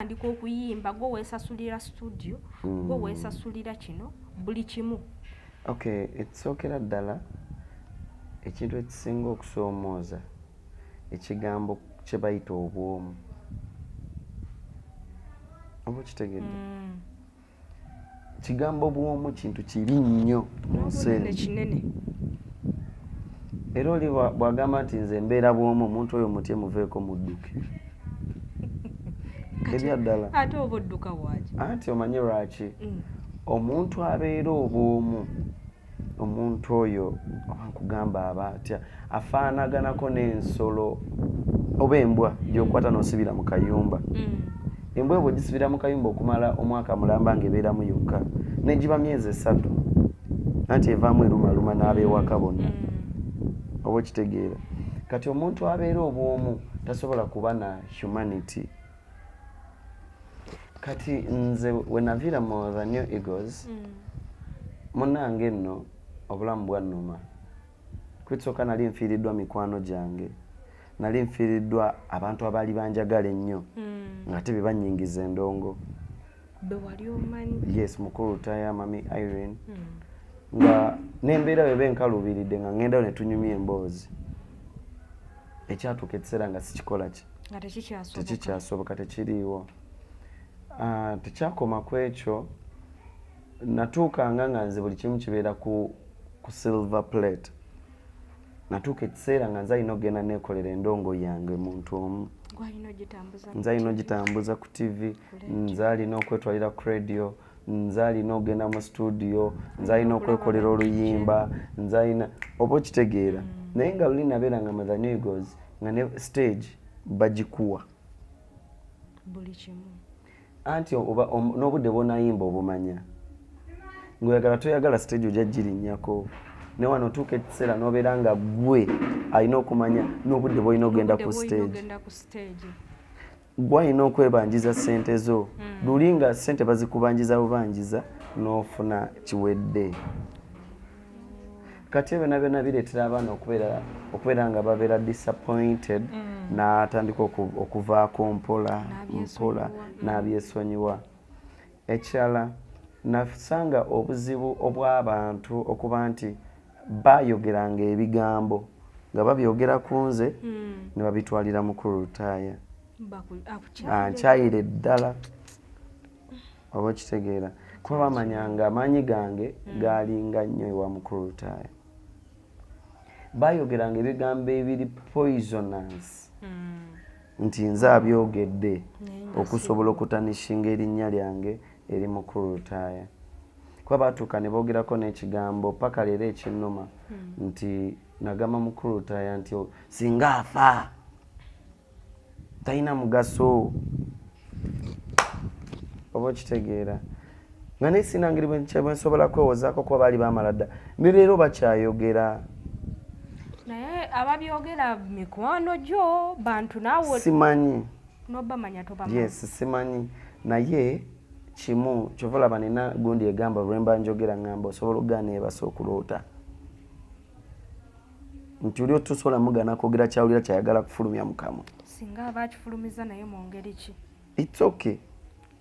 Ndiko okuyimba go weesasulira studio go weesasulira kino buli kimu. Okay, ekisookera ddala ekintu ekisinga okusoomooza ekigambo kye bayita obwomu. Oba kitegedde? Kigambo bwomu kintu kibi nnyo mu nsi eno. Kinene. Era oli bw'agamba nti nze mbeera bwomu, omuntu oyo mutye muveeko mudduke. Ebyaddala. Ate oba odduka waaki? Anti omanyi lwaki? Omuntu abeera obwomu, omuntu oyo nkugamba aba atya afaanaganako n'ensolo oba embwa gy'okwata n'osibira mu kayumba. Embwa ebwo gisibira mu kayumba okumala omwaka mulamba ng'ebeeramu yokka n'egiba myezi 3 anti evaamu erumaluma n'ab'ewaka bonna. Oba okitegeera? Kati omuntu abeera obwomu tasobola kuba na humanity. Kati nze we naviira mu the New Eagles munnange nno obulamu bwannuma. Kwetsoka nali nfiiriddwa mikwano gyange, nali nfiiriddwa abantu abaali banjagala ennyo nga te be bannyingiza endongo. Be wali omanyi? Yes, mukulu Taya Mami Irene. Nga n'embeera bwe benkaluubiridde nga ngenda ne tunyumya emboozi. Ekyatuuka ekiseera nga sikikola ki? Nga tekikyasoboka. Tekikyasoboka, tekiriiwo. Tekyakoma ku ekyo, natuukanga nga nze buli kimu kibeera ku silver plate. Natuuka ekiseera nga nze alina okugenda neekolera endongo yange muntu omu. Nze alina ogitambuza ku TV, nze alina okwetwalira ku radio, nze alina okugenda mu studio, nze alina okwekolera oluyimba, nze alina oba okitegeera. Naye nga luli nabeera nga mu the New Eagles nga ne stage bagikuwa. Buli kimu. Anti n'obudde bw'onayimba obumanya. Ng'oyagala toyagala stage ojja girinnyako. Ne wano otuuka ekiseera n'obeera nga ggwe alina okumanya n'obudde bw'olina okugenda ku stage. Ggwe alina okwebanjiza ssente zo. Luli nga ssente bazikubanjiza bubanjiza n'ofuna kiwedde. Kati ebyo byonna bireetera abaana okubeera nga babeera disappointed n'atandika okuvaako mpola mpola n'abyesonyiwa. Ekirala nasanga obuzibu obw'abantu okuba nti baayogeranga ebigambo nga babyogera ku nze ne babitwalira mukulu Lutaaya. Nkyayire ddala. Oba okitegeera? Kuba bamanyanga amaanyi gange gaalinga nnyo ewa mukulu Lutaaya. Baayogeranga ebigambo ebiri poisonous nti nze abyogedde okusobola okutanishinga erinnya lyange eri mukulu Lutaaya. Kuba baatuuka ne boogerako n'ekigambo paka leero ekinnuma nti nagamba mukulu Lutaaya nti singa afa talina mugaso. Oba okitegeera? Nga naye sina ngeri bwe nsobola kwewozaako kuba baali baamala dda. Ne leero bakyayogera. Naye ababyogera mikwano gyo bantu naawe simanyi. N'obamanya tobamanyi. Yes, simanyi. Naye kimu kyova olaba nina gundi egamba lwe mba njogera ngamba osobola okugaana ebasa okuloota. Nti oli otusobola mugaana kwogera kyawulira kyayagala kufulumya mu kamwa. Singa aba akifulumiza naye mu ngeri ki? It's okay.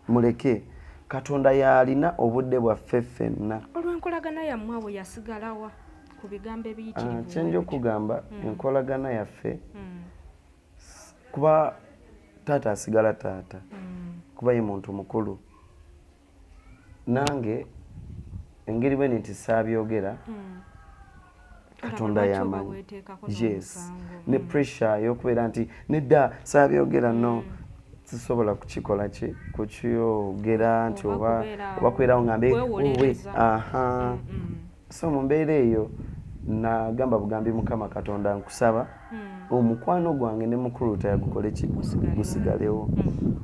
Muleke. Katonda yalina obudde bwaffe ffenna. Olw'enkolagana yammwe abo yasigalawa ku bigambo ebiyitirivu? Kyenja okugamba enkolagana yaffe kuba taata asigala taata kuba ye muntu mukulu. Nange engeri bwe nti saabyogera Katonda yamanyi. Yes. Ne pressure y'okubeera nti nedda saabyogera no sisobola kukikola ki kukyogera nti oba kubeerawo ngambe owe so mu mbeera eyo nagamba bugambi Mukama Katonda nkusaba omukwano gwange ne mukulu Lutaaya gukole ki gusigalewo.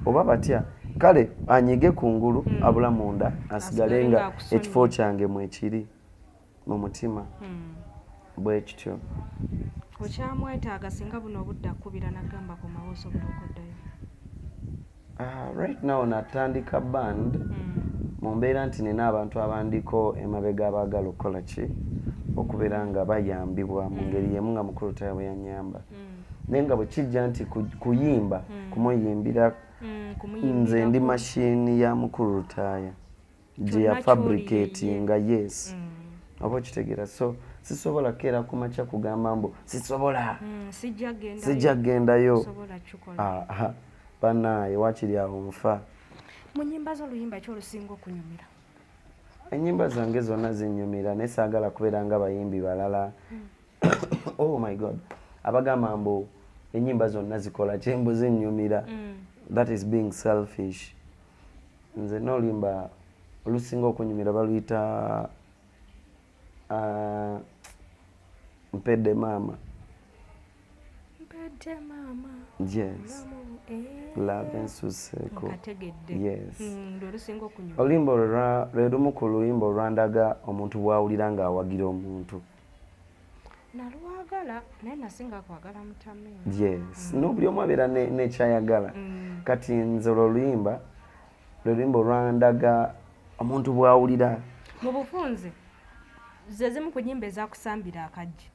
Oba batya kale anyige kungulu abula munda asigale nga ekifo kyange mwekiri mu mutima. Bwe kityo. Okyamwetaaga singa buno obudde akubira nagamba ku mawoso bulokoddayo. Right now natandika band mu mbeera nti nina abantu abandiko emabega abaagala okukola ki okubeera nga bayambibwa mu ngeri yemu nga mukulu Lutaaya bwe yannyamba. Naye nga bwe kijja nti kuyimba kumuyimbira nze ndi machine ya mukulu lutaaya gye ya fabricatinga yes oba okitegeera so sisobola keera ku makya kugamba mbu sisobola sijja kugendayo bannaaye wakiri awo nfa. Mu nnyimba z'oluyimba ki olusinga okunyumira? Ennyimba zange zonna zinnyumira naye saagala kubeera nga bayimbi balala. Oh my god, abagamba mbu ennyimba zonna zikola kyembu zinnyumira. That is being selfish. Nze n'oluyimba olusinga okunyumira baluyita mpedde maama. Mpedde maama. Yes. Love ensuseeko. Yes. Olusinga okunyumira. Oluyimba lwe lumu ku luyimba olwandaga omuntu bw'awulira ng'awagira omuntu. Nalwagala naye nasinga kwagala mutame. Yes. N'obuli omu abeera n'ekyayagala. Kati nze oluyimba olwandaga omuntu bw'awulira. Mu bufunze ze zimu ku nnyimba ezaakusambira akajja.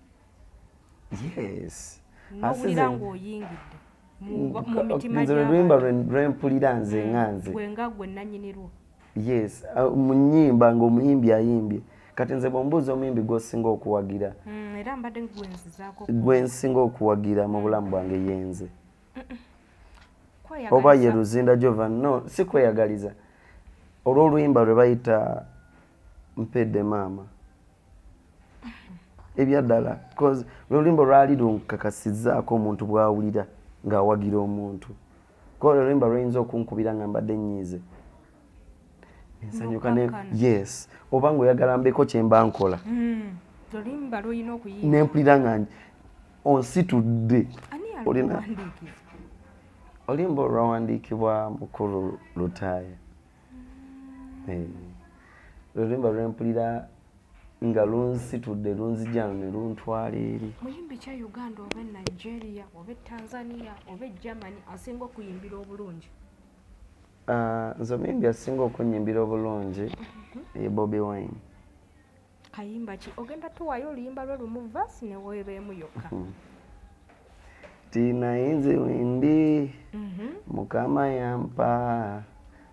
Yes. N'owulira ng'oyingidde mu mitima nze oluyimba lwempulira nze nga nze. Gwenga gwe nannyinirwo. Yes. Mu nnyimba ng'omuyimbi ayimbye. Kati nze bw'ombuuza omuyimbi gw'osinga okuwagira. Era mbadde gwenzizaako. Gwensinga okuwagira mu bulamu bwange yenze. Oba ye Luzinda Jova, no, si kweyagaliza. Olw'oluyimba lwe bayita mpedde maama. Ebyaddala. Because oluyimba lwali lunkakasizzaako omuntu bw'awulira ng'awagira omuntu. Ko oluyimba luyinza okunkubira nga mbadde nnyiize. Ensanyuka ne yes. Oba ng'oyagala mbeko kye mba nkola. Oluyimba luyina okuyimba. Nempulira nga onsitudde. Ani oluyimba olwawandiikibwa mukulu lutaaya. Oluyimba lwempulira nga lunsitudde lunzijja ne luntwala eri. Muyimbi kya Uganda oba Nigeria oba Tanzania oba Germany asinga okuyimbira obulungi? Nze omuyimbi asinga okunyimbira obulungi ye Bobi Wine. Kayimba ki ogenda tuwaayo oluyimba lwe lumu verse ne weebeemu yokka? Tinayinze wendi Mukama yampa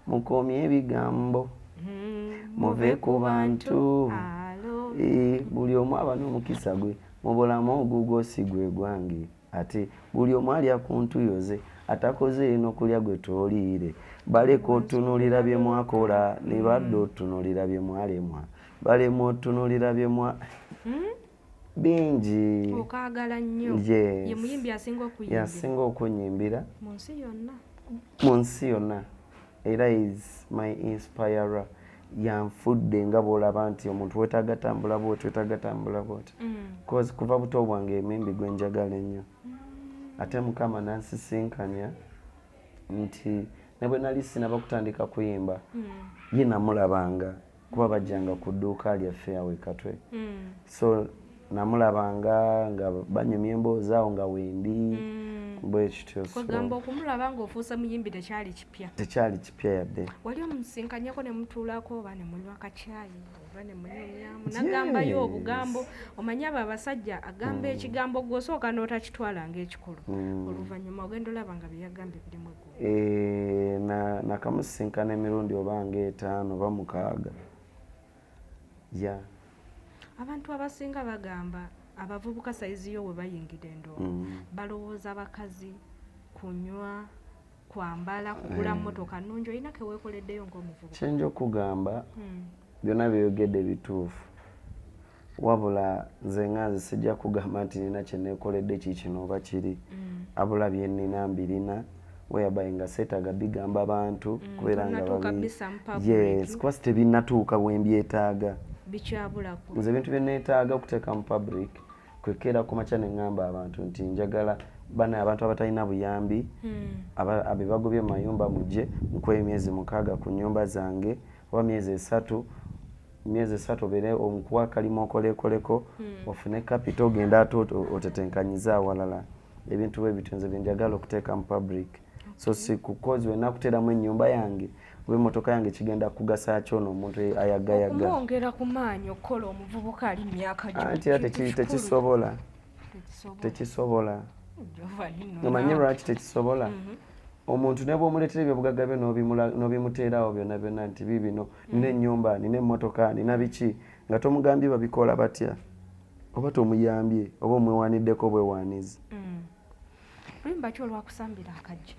mukomye ebigambo muve ku bantu buli omu aba n'omukisa gwe mu bulamu ogugwo si gwe gwange ate buli omu alya ku ntuyoze atakoze n'okulya gwe tooliire baleka otunulira bye mwakola ne badde otunulira bye mwalemwa balema otunulira bye mwa bingi okaagala nnyo. Yes. Ye muyimbi asinga okuyimbira. Yasinga okunyimbira mu nsi yonna. Era is my inspirer. Yanfudde nga bw'olaba nti omuntu weetaaga tambula bw'oti weetaaga tambula bw'oti. Cause kuva buto bwange emimbi gwe njagala ennyo. Ate Mukama nansisinkanya nti ne bwe nali sinaba kutandika kuyimba ye namulabanga kuba bajjanga ku dduuka lyaffe awo e Katwe. So namulabanga nga banyumya emboozi awo nga wendi bwe kityo. Kwegamba okumulaba ng'ofuusa muyimbi tekyali kipya yadde. Wali omusinkanyako ne mutuulako oba ne munywa akacyayi oba ne munyumyamu nagambayo obugambo omanyi abo abasajja agamba ekigambo gw'osooka n'otakitwala ng'ekikulu oluvannyuma ogenda olaba nga bye yagambye birimu eggulu. Nakamusinkana emirundi oba ng'etaano oba mukaaga. Abantu abasinga bagamba abavubuka sayizi yo we bayingira endongo balowooza bakazi kunywa kwambala kugula mmotoka nnungi olina ke weekoleddeyo ng'omuvubuka. Kyenja okugamba byonna byeyogedde bituufu wabula nze nga nze sijja kugamba nti nina kye neekoledde kiikino oba kiri abula bye nnina mbirina whereby nga seetaaga bigamba abantu kubeera nga babi yes kwasi tebinnatuuka bwe mbyetaaga. Bikyabulako. Nze ebintu bye neetaaga okuteeka mu public kwekera ku makya ne ŋŋamba abantu nti njagala bana abantu abatalina buyambi abe bagobye mu mayumba mujje nkuwa emyezi 6 ku nnyumba zange oba myezi 3 obeere omukuwa akalimu okolekoleko ofune capital ogenda ate otetenkanyiza awalala ebintu bwe bityo nze bye njagala okuteeka mu public. So si kukozi we nakuteeramu ennyumba yange oba emmotoka yange kigenda kugasa kyono omuntu ayagayaga. Okumwongera ku maanyi okukola omuvubuka ali myaka gyo. Anti era tekisobola. Omanyi lwaki tekisobola? omuntu ne bw'omuleetera ebyobugagga bye n'obimuteerawo byonna byonna nti bibino nina ennyumba nina emmotoka nina biki nga tomugambye babikola batya oba tomuyambye oba omwewaaniddeko bwewaanizi. Oluyimba ki olwakusambira akajja?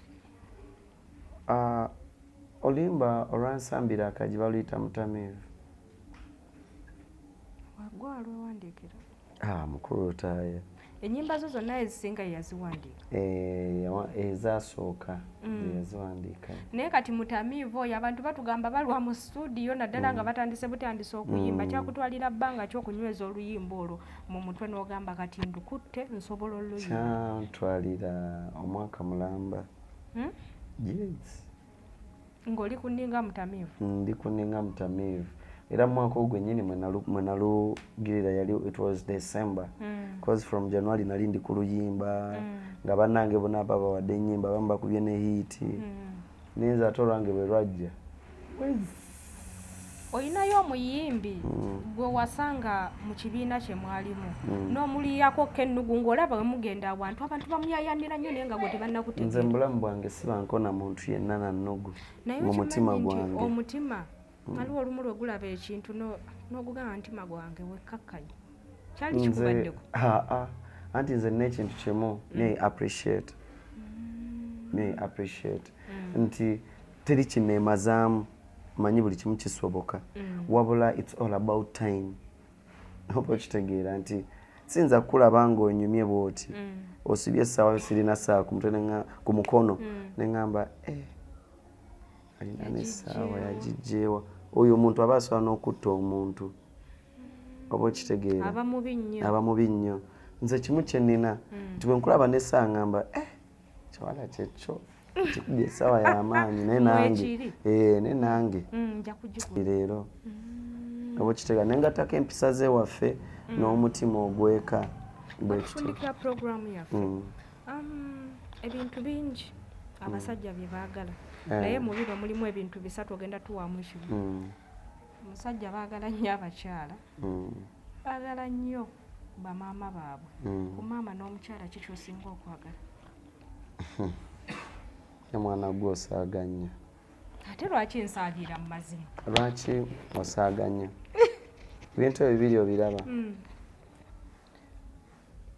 Oluyimba olwansambira akajja baluyita Mutamiivu. Wagwa lwewandiikira? Mukulu Lutaaya. Ennyimba zo zonna ezisinga yaziwandiika? Ezasooka yaziwandiika. Naye kati Mutamiivu oyo abantu batugamba balwa mu studio naddala nga butandise okuyimba, kyakutwalira bbanga ki okunyweza oluyimba olwo mu mutwe n'ogamba kati ndukutte nsobola oluyimba? Kyantwalira omwaka mulamba. Yes. Ng'oli kuninga Mutamiivu? Ndi kuninga Mutamiivu. Era mwaka ogwo nnyini mwe nalugirira yali it was December. Because from January nali ndi ku luyimba nga bannange bonna babawadde ennyimba abamu bakubye ne hiiti. Ninza ate olwange bwe lwajja. Olinayo omuyimbi gwe wasanga mu kibiina kye mwalimu n'omuliyako kennugu ng'olaba we mugenda abantu bamuyayanira nnyo naye nga gwe tebannakutegeera? Nze mu bulamu bwange sibankona muntu yenna na nnugu mu mutima gwange. Omutima waliwo olumu lwe gulaba ekintu n'ogugamba ntima gwange wekkakkanye. Kyali kikubaddeko? Anti nze n'ekintu kimu ne appreciate nti teri kineemazaamu manyi buli kimu kisoboka wabula it's all about time. Oba okitegeera nti sinza kulaba ng'onyumye bw'oti osibye essaawa sirina saa ku mutwe ku mukono ne ngamba alina n'essaawa yagijjeewa. Oyo omuntu aba asobola n'okutta omuntu. Oba okitegeera aba mubi nnyo. Nze kimu kye nnina nti bwe nkulaba n'essaawa ngamba kiwala kyekyo kikubye essaawa y'amaanyi naye nange leero. Oba okitegeera ne ngattako empisa z'ewaffe n'omutima ogweka. Okutundikira puroguramu yaffe ebintu bingi abasajja bye baagala naye mu biro mulimu ebintu bisatu ogenda tuwaamu ekimu. Omusajja baagala nnyo abakyala, baagala nnyo bamaama baabwe. Ku maama n'omukyala ki ky'osinga okwagala? Ne mwana gwe osaaganya. Ate lwaki nsaagira mu mazima? Lwaki osaaganya? Ebintu ebyo biri obiraba.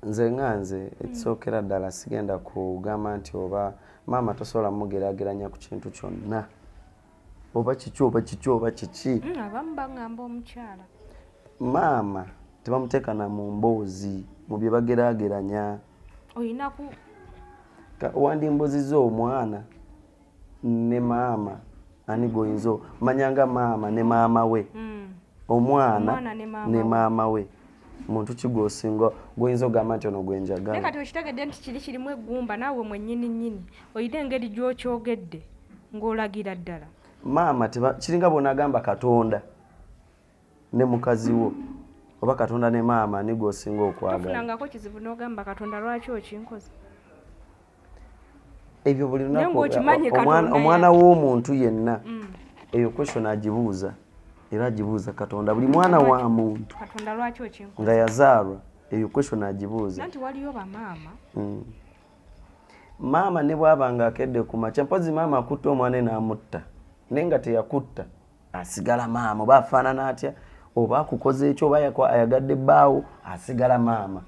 Nze ekisookera ddala sigenda kugamba nti oba maama tosobola mugeraageranya ku kintu kyonna oba kiki. Abamu baŋŋamba omukyala. Maama tebamuteeka na mu mboozi mu bye bageraageranya. Oyinaku wandimbozizza omwana ne maama ani goyinza manyanga maama ne maama we. Omwana ne maama we muntu kigwosinga goyinza ogamba nti ono gwenjagala. Naye kati okitegedde nti kirimu eggumba naawe mwennyini oyina engeri gy'okyogedde ng'olagira ddala. Maama kiringa bw'onagamba Katonda ne mukazi wo oba Katonda ne maama ani gwosinga okwagala. Tofunangako kizibu n'ogamba Katonda lwaki okinkoze? Ebyo buli lunaku omwana w'omuntu yenna eyo question agibuuza era agibuuza Katonda. Buli mwana wa muntu Katonda lwaki okinkoze nga yazaalwa eyo question agibuuza. Nanti waliyo bamaama maama ne bw'aba nga akedde ku makya mpozi maama akutta omwana n'amutta naye nga teyakutta asigala maama. Oba afaanana atya oba akukoze ekyo oba ayagadde bbaawo asigala maama.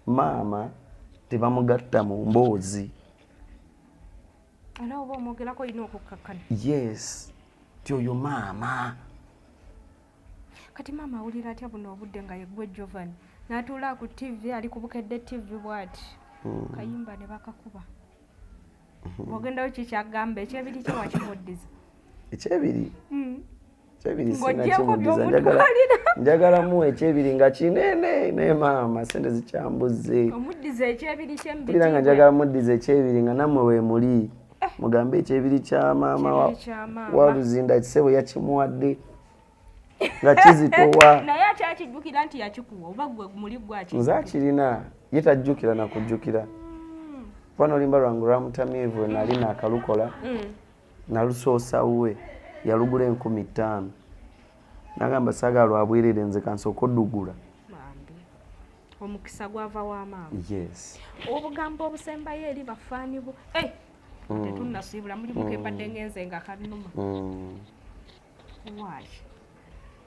Maama tebamugatta mu mboozi. Era oba omwogerako olina okukkakkana. Yes ti oyo maama. Kati maama awulira atya buno obudde nga yeggwe Jovan n'atuula ku TV ali ku bukedde TV bw'ati kayimba ne bakakuba. Bw'ogendayo kikyagamba ekyebiri kye wakimuddiza? Ekyebiri singa kimuddiza njagalamu ekyebiri nga kinene naye maama sente zikyambuze. Omuddiza ekyebiri ky'embiti era nga njagala muddiza ekyebiri nga nammwe weemuli mugambe ekyebiri kya maama wa Luzinda kisebo yakimuwadde nga kizitowa. Naye akyakijjukira nti yakikuwa oba gwe muli gwaki? Nze akirina ye tajjukira na kujjukira. Wano olimba lwange lwa Mutamiivu nali naakalukola nalusoosa we yalugula 15,000 nagamba saagala lwabwerere nze kansooka oddugula. Omukisa gwava wa maama. Yes. Obugambo obusembayo eri bafaani bo tetunnasiibula mulimu kempadde ngenze nga kannuma.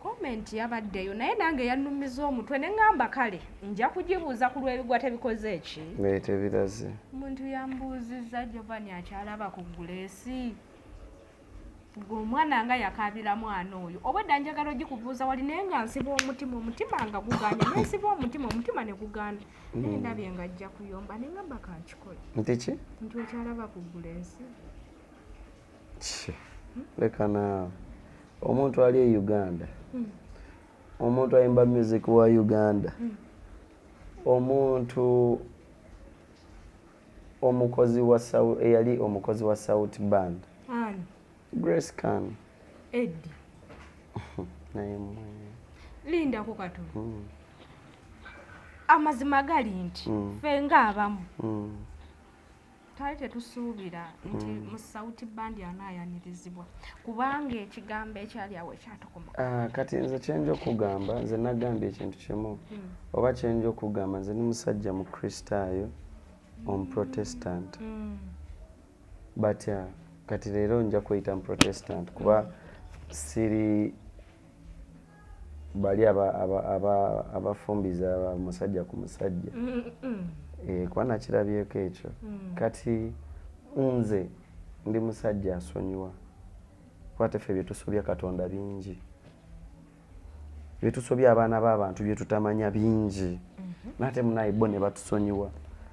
Komenti yabaddeyo naye nange yannumiza omutwe ne ŋŋamba kale nja kugibuuza ku lw'ebigwa tebikoze eki. Tebiraze. Omuntu yambuuzizza Jovani akyalaba ku Grace. Gwe omwana nga yakabira mwana oyo obwedda njagala ogikubuuza wali naye nga nsiba omutima nga guganya nensiba omutima ne gugaana naye ndabye nga ajja kuyomba ne ŋŋamba kankikole. Nti ki? Nti okyalaba ku Grace. Leka naawe omuntu ali e Uganda, omuntu ayimba music wa Uganda, omuntu omukozi wa eyali omukozi wa South Band, Grace Khan Eddie naye lindako katono. Amazima gali nti ffe ng'abamu twali tetusuubira nti mu South Band anaayanirizibwa kubanga ekigambo ekyali awo ekyatokomoka. Kati nze kyenja okugamba, nze nagambye ekintu kimu oba kyenja okugamba nze ni musajja mu Kristaayo omuprotestant but kati leero nja kweyita mu protestant kuba siri bali abafumbiza musajja ku musajja. Kuba nakirabyeko ekyo. Kati nze ndi musajja asonyiwa kuba teffe byetusobya Katonda bingi, byetusobya abaana b'abantu byetutamanya bingi nate munaye bo ne batusonyiwa.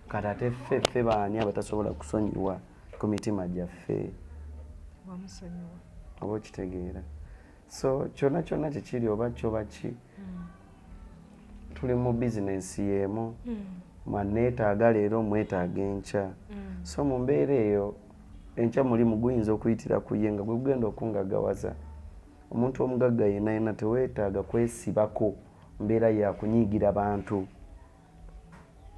Kati ate ffe baani abatasobola kusonyiwa ku mitima gyaffe oba okitegeera. So kyonna kyonna kikiri oba kyoba ki tuli mu bizinensi y'emu. Mwaneetaaga leero mwetaaga enkya. So mu mbeera eyo enkya mulimu guyinza okuyitira ku ye nga gwe gugenda okungagawaza. Omuntu omugagga yenna teweetaaga kwesibako mbeera yakunyiigira bantu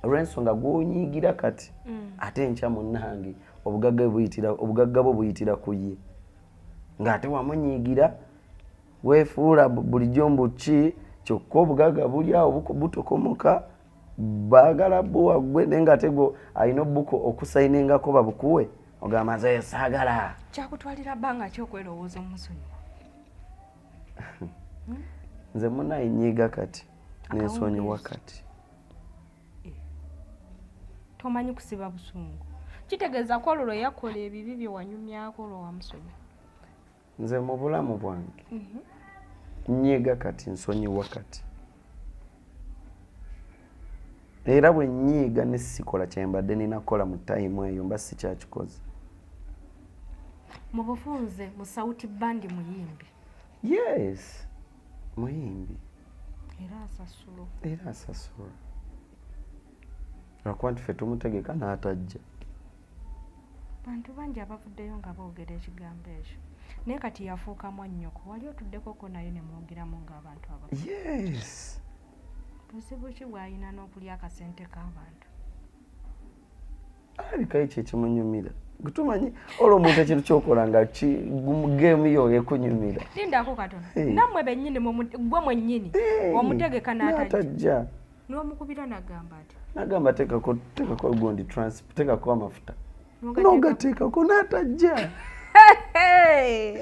olw'ensonga gw'onyiigira kati ate enkya munnange obugagga bwo buyitira ku ye ng'ate wamunyiigira weefuula bulijjo mbuki kyokka obugagga buli awo butokomoka baagala buwa gwe naye ng'ate gwe alina obbuko okusayiningako babukuwe ogamba nze saagala. Kyakutwalira bbanga ki okwerowooza omusonyiwa? Nze munaye nyiiga kati n'ensonyiwa kati. Tomanyi kusiba busungu kitegeeza ko olwo yakola ebibi bye wanyumyako olwo wamusonyiwa. Nze mu bulamu bwange nyiiga kati nsonyiwa kati era bwe nnyiiga ne sikola kyembadde ninakola mu tayimu eyo mba sikyakikoze. Mu bufunze mu South Band muyimbi? Yes, muyimbi era asasula lwakuba nti ffe tumutegeka n'atajja. Bantu bangi abavuddeyo nga boogera ekigambo ekyo naye kati yafuuka mwannyoko. Wali otuddekoko naye ne mwogeramu ng'abantu abo? Yes. Buzibu ki bw'alina n'okulya akasente k'abantu? Alabikayo kye kimunyumira. Gutumanyi olwo omuntu ekintu kyokola nga geemu yo ekunyumira. Lindako katono. Nammwe bennyini gwe mwennyini omutegeka n'atajja. N'omukubira n'agamba ati? N'agamba tekako gundi tekako amafuta. N'ogateekako n'atajja.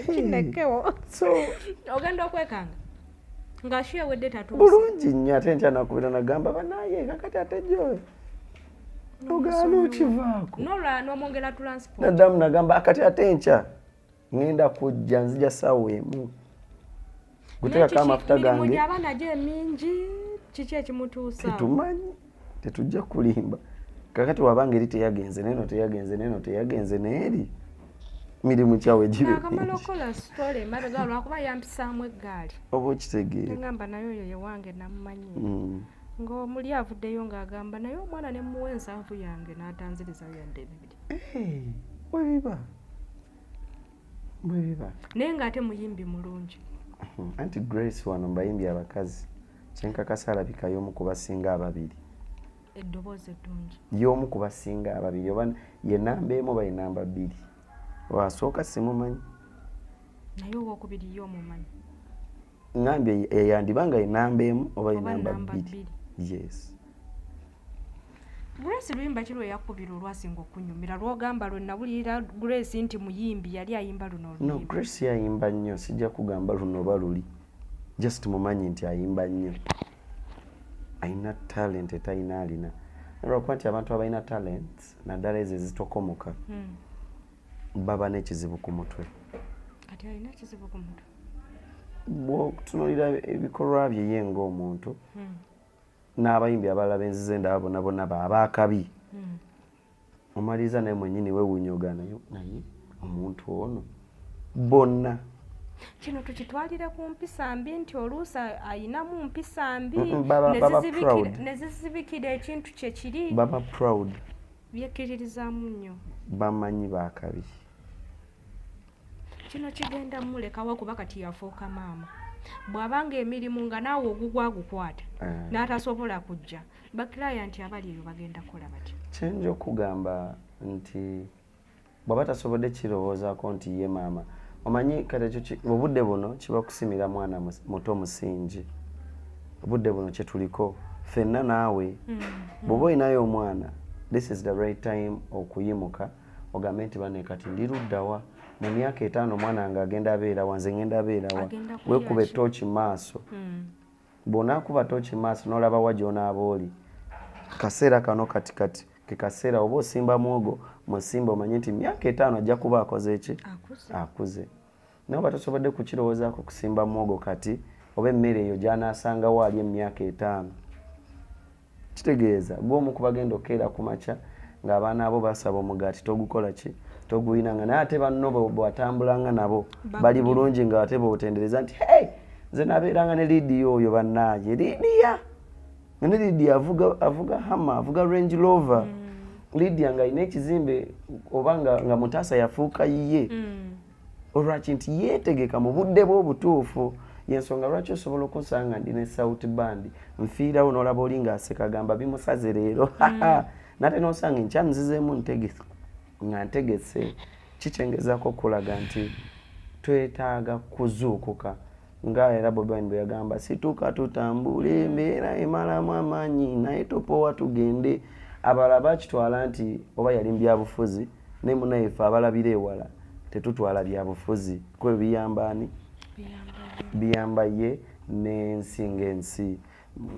Kinekewo. So ogenda okwekanga nga shiwedde tatuuse bulungi nnyo ate nkya nakubira n'agamba banaye kakati ate gyo ogaana okivaako n'omwongera transport. Naddamu n'agamba akati ate nkya ŋŋenda kujja nzija ssaawa emu guteekako amafuta gange. Emirimu gy'abaana gye mingi kiki ekimutuusa? Tetumanyi, tetujja kulimba kakati wabanga eri teyagenze neno teyagenze n'eri mirimu kyawe gibe mingi. Akamala okola story emabega lwakuba yampisaamu eggaali oba okitegeera. Ngamba naye oyo ye wange namumanyi ng'omuli avuddeyo ng'agamba naye omwana ne muwa ensanvu yange n'atanzirizayo yadde ebibiri. Bwe biba naye ng'ate muyimbi mulungi. Anti Grace wano mbayimbi abakazi kyenkakasa alabika y'omu ku basinga ababiri. Eddoboozi eddungi y'omu ku basinga ababiri oba ye namba emu oba ye namba bbiri. Wasooka simumanyi naye owokubiri y'omumanyi. Ngambye yandibanga ye namba emu oba ye namba bbiri. Yes. Grace luyimba kiro yakubira olwasinga okunyumira lwogamba lwennawulira Grace nti muyimbi yali ayimba luno oluyimba. No, Grace yayimba nnyo sijja kugamba luno oba luli. Just mumanyi nti ayimba nnyo. Ayina talent etayina alina. Lwakuba nti abantu abalina talent naddala ezo ezitokomoka baba n'ekizibu ku mutwe. Kati alina ekizibu ku mutwe. Bw'otunuulira ebikolwa bye ye ng'omuntu n'abayimbi abalala benzize ndaba bonna bonna baakabi. Omaliriza naye mwennyini weewuunyoga naye omuntu ono bonna. Kino tukitwalire ku mpisa mbi nti oluusi ayinamu mpisa mbi ne zizibikira ekintu kye kiri. Baba proud. Byekkiririzaamu nnyo. Bamanyi baakabi. Kino kigenda mulekawo kuba kati yafuuka maama. Bw'abanga emirimu nga naawe ogugwagukwata n'atasobola kujja bakirayanti abali eyo bagenda kukola batya? Kyenja okugamba nti bw'aba tasobodde kirowoozaako nti ye maama omanyi kati obudde buno kiba kusimira mwana muto musingi. Obudde buno kye tuliko ffenna naawe bw'oba olinayo omwana this is the right time okuyimuka ogambe nti bane kati ndi luddawa mu myaka 5 omwana nga agenda abeerawa nze ngenda abeerawa weekuba ettooki maaso. Bw'onaakuba ttooki maaso n'olaba wa gy'onaaba oli kaseera kano katikati ke kaseera oba osimba mwogo musimba omanye nti myaka 5 ajja kuba akoze eki akuze. Naye oba tosobodde kukirowoozaako kusimba mwogo kati oba emmere eyo gy'anaasangawo ali emyaka 5 kitegeeza gw'omu ku bagenda okkeera ku makya ng'abaana abo basaba omugaati togukola ki toguyinanga naye ate banno bw'atambulanga nabo bali bulungi nga ate bw'otendereza nti hey nze nabeeranga ne Lidia oyo bannaaye Lidia ne Lidia avuga Hammer avuga Range Rover Lidia nga alina ekizimbe oba nga mutaasa yafuuka yiye olwaki nti yeetegeka mu budde bwe obutuufu yensonga lwaki osobola okunsanga ndi ne South Band nfiirawo n'olaba oli ng'aseka gamba bimusaze leero nate n'osanga nkyamuzizeemu nga ntegese kikyengezaako okulaga nti twetaaga kuzuukuka nga era Bobi Wine bwe yagamba situka tutambule embeera emalamu amaanyi naye topowa tugende. Abalala bakitwala nti oba yali mu byabufuzi naye munaife abalabira ewala tetutwala byabufuzi kwe biyambaani biyamba ye n'ensi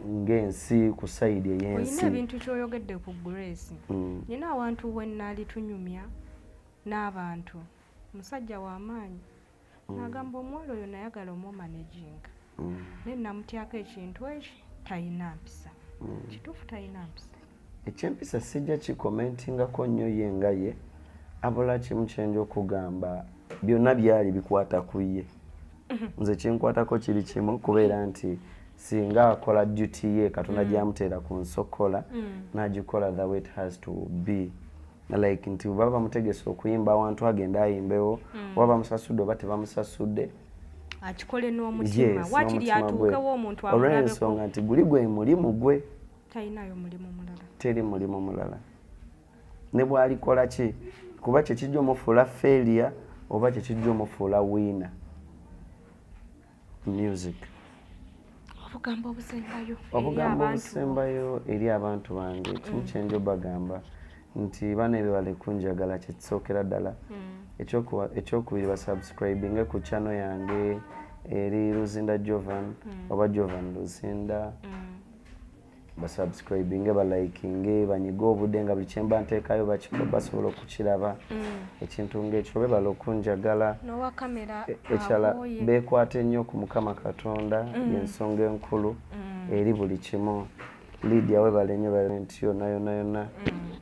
ng'ensi ku sayidi ey'ensi. Olina ebintu ky'oyogedde ku Grace. Nina awantu wennaali tunyumya n'abantu musajja w'amaanyi n'agamba omuwala oyo nayagala omumanaginga naye namutyako ekintu ekyo talina mpisa. Kituufu talina mpisa. Ekyempisa sijja kikomentingako nnyo ye nga ye abula kimu kyenja okugamba byonna byali bikwata ku ye. Nze kinkwatako kiri kimu kubeera nti singa akola duty ye Katonda gy'amuteera ku nsokola n'agikola the way it has to be. Like nti baba bamutegese okuyimba awantu agenda ayimbewo oba bamusasudde oba tebamusasudde akikole n'omutima wakiri atuukewo omuntu amulabeko olw'ensonga nti guli gwe mulimu gwe talinayo mulimu mulala teri mulimu mulala ne bw'alikola ki kuba kye kijja omufuula failure oba kye kijja omufuula winner. Music obugambo obusembayo eri abantu bange kimu kyenjo bagamba nti bana ebyo bale kunjagala kyekisookera ddala ekyokubiri basubscribinge ku channel yange eri Luzinda Jovan oba Jovan Luzinda basubscribinge balikinge banyiga obudde nga buli kyemba nteekayo basobola okukiraba ekintu ng'ekyo bebala okunjagala ekyala beekwate nnyo ku Mukama Katonda y'ensonga enkulu eri buli kimu. Lidia webale nnyo nti yonna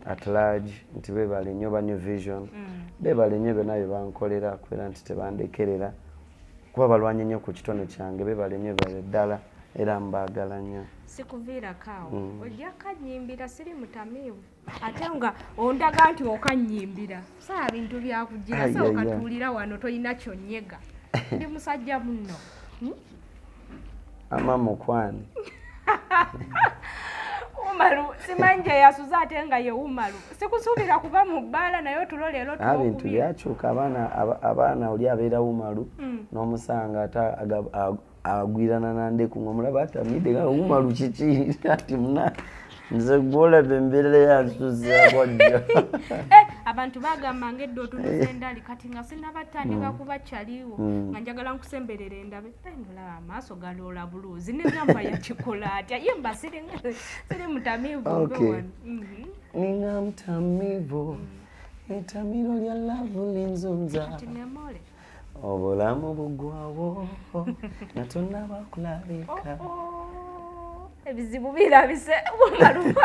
at large nti bebale nnyo ba New Vision bebale nnyo byonna bye bankolera kwera nti tebandekerera kuba balwanye nnyo ku kitone kyange bebale nnyo bale ddala era mbaagala nnyo. Sikuviirako awo ojja kanyimbira siri mutamiivu ate nga ondaga nti okanyimbira saa bintu byakugira so okatuulira wano tolina kyonyega ndi musajja muno ama mukwani Umaru simanje yasuza ate nga ye Umaru sikusuubira kuba mu bbaala naye otulo leero ebintu byakyuka abaana oli abeera Umaru n'omusanga ate agwirana nandeku ng'omulaba atamidde nga Umaru kiki ati nze gwolaba embeera yansuzaako ddyo abantu bagamba ngedde otunuza endali kati nga sinnabatandika kuba kyaliwo nga njagala nkusemberera endabe nolaba amaaso galoola buluuzi negamba yakikola atya ye mba siri mutamiivu wano ninga mutamiivu etamiro lya lavu linzunza kati nemole obulamu bugwawo nga tonnaba kulabika ebizibu birabise